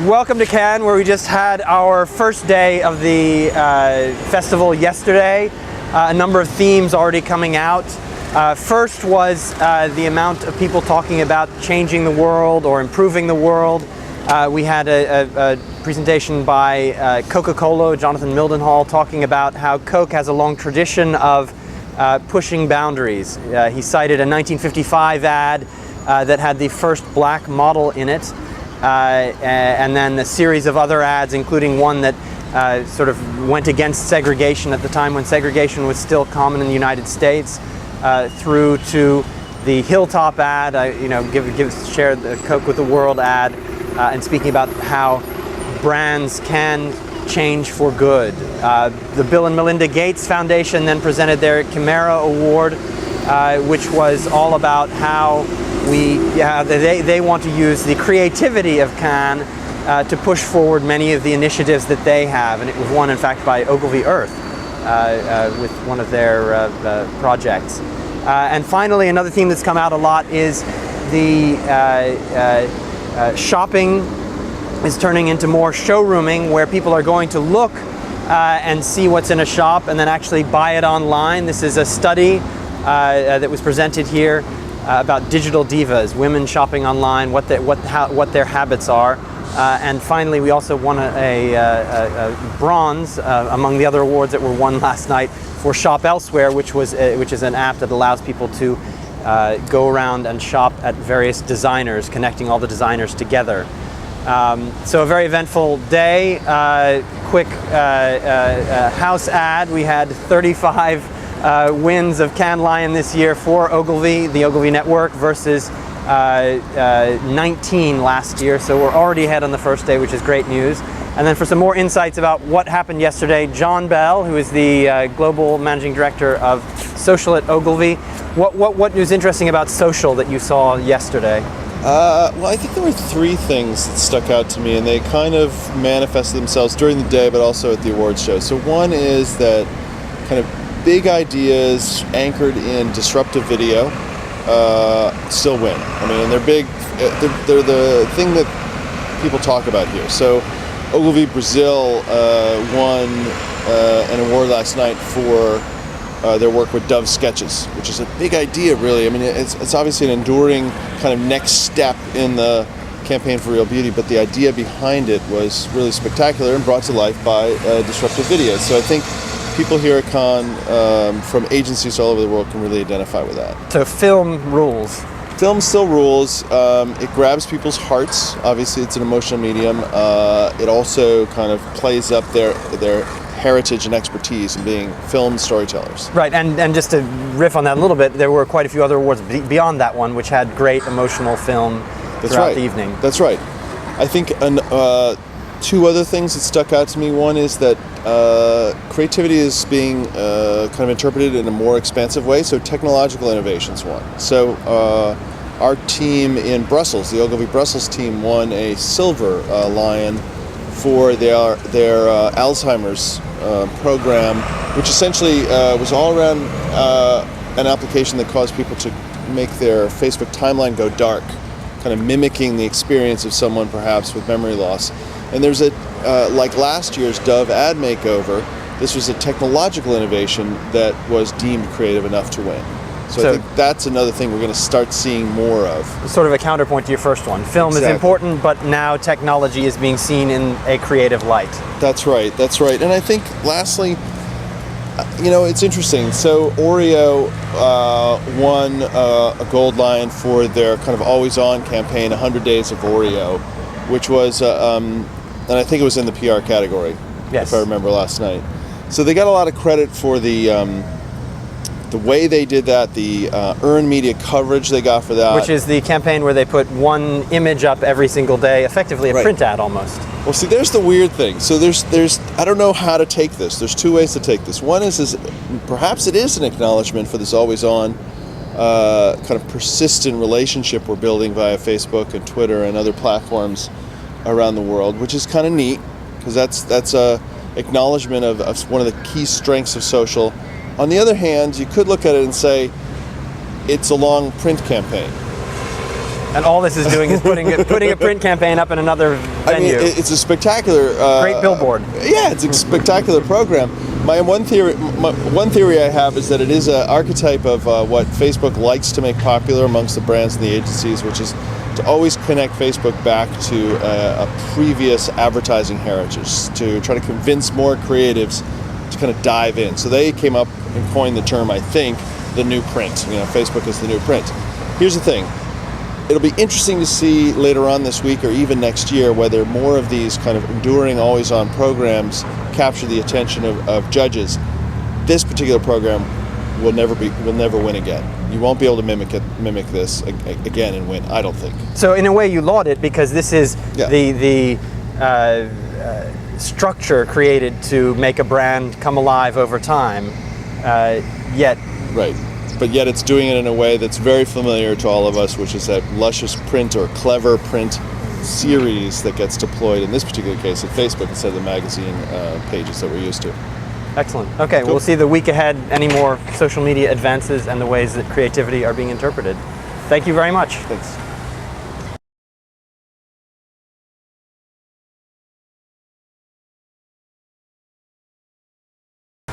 Welcome to Cannes, where we just had our first day of the festival yesterday. A number of themes already coming out. First was the amount of people talking about changing the world or improving the world. We had a presentation by Coca-Cola, Jonathan Mildenhall, talking about how Coke has a long tradition of pushing boundaries. He cited a 1955 ad that had the first black model in it. And then a series of other ads, including one that sort of went against segregation at the time when segregation was still common in the United States, through to the Hilltop ad, share the Coke with the World ad, and speaking about how brands can change for good. The Bill and Melinda Gates Foundation then presented their Chimera Award, which was all about how they want to use the creativity of Cannes to push forward many of the initiatives that they have, and it was won in fact by Ogilvy Earth with one of their projects. And finally, another theme that's come out a lot is the shopping is turning into more showrooming, where people are going to look and see what's in a shop and then actually buy it online. This is a study that was presented here about digital divas, women shopping online, what their habits are. And finally, we also won a bronze among the other awards that were won last night for Shop Elsewhere, which is an app that allows people to go around and shop at various designers, connecting all the designers together. So a very eventful day. Quick house ad. We had 35 wins of Cannes Lion this year for Ogilvy, the Ogilvy Network, versus 19 last year. So we're already ahead on the first day, which is great news. And then for some more insights about what happened yesterday, John Bell, who is the global managing director of social at Ogilvy. What was interesting about social that you saw yesterday? Well, I think there were three things that stuck out to me, and they kind of manifested themselves during the day, but also at the awards show. So one is that kind of big ideas anchored in disruptive video still win. I mean, they're big. They're the thing that people talk about here. So Ogilvy Brazil won an award last night for their work with Dove Sketches, which is a big idea, really. I mean, it's obviously an enduring kind of next step in the campaign for real beauty, but the idea behind it was really spectacular and brought to life by disruptive video. So I think people here at Cannes from agencies all over the world can really identify with that. So film rules. Film still rules. It grabs people's hearts. Obviously, it's an emotional medium. It also kind of plays up their heritage and expertise in being film storytellers. Right, and just to riff on that a little bit, there were quite a few other awards beyond that one, which had great emotional film throughout the evening. That's right. I think two other things that stuck out to me. One is that creativity is being kind of interpreted in a more expansive way, so technological innovations won. So our team in Brussels, the Ogilvy Brussels team, won a silver lion for their Alzheimer's program, which essentially was all around an application that caused people to make their Facebook timeline go dark, kind of mimicking the experience of someone perhaps with memory loss. And there's like last year's Dove ad makeover, this was a technological innovation that was deemed creative enough to win. So I think that's another thing we're going to start seeing more of. Sort of a counterpoint to your first one. Film is important, but now technology is being seen in a creative light. That's right. And I think lastly, it's interesting. So Oreo won a Gold Lion for their kind of always-on campaign, 100 Days of Oreo, which was, and I think it was in the PR category, if I remember last night. So they got a lot of credit for the way they did that, the earned media coverage they got for that. Which is the campaign where they put one image up every single day, effectively a print ad almost. Well, see, there's the weird thing. So there's I don't know how to take this. There's two ways to take this. One is perhaps it is an acknowledgement for this always-on kind of persistent relationship we're building via Facebook and Twitter and other platforms around the world, which is kind of neat, because that's a acknowledgement of one of the key strengths of social. On the other hand, you could look at it and say it's a long print campaign. And all this is doing is putting a print campaign up in another venue. I mean, it's a spectacular. Great billboard. Yeah, it's a spectacular program. My one theory I have is that it is an archetype of what Facebook likes to make popular amongst the brands and the agencies, which is to always connect Facebook back to a previous advertising heritage, to try to convince more creatives to kind of dive in. So they came up and coined the term, I think, the new print. You know, Facebook is the new print. Here's the thing. It'll be interesting to see later on this week or even next year whether more of these kind of enduring, always-on programs capture the attention of judges. This particular program will never win again. You won't be able to mimic this again and win, I don't think. So in a way, you laud it because this is Yeah. the structure created to make a brand come alive over time. Yet, Right. But yet it's doing it in a way that's very familiar to all of us, which is that luscious print or clever print series that gets deployed, in this particular case, at Facebook instead of the magazine pages that we're used to. excellent. Okay, Cool. we'll see the week ahead any more social media advances and the ways that creativity are being interpreted. Thank you very much. Thanks.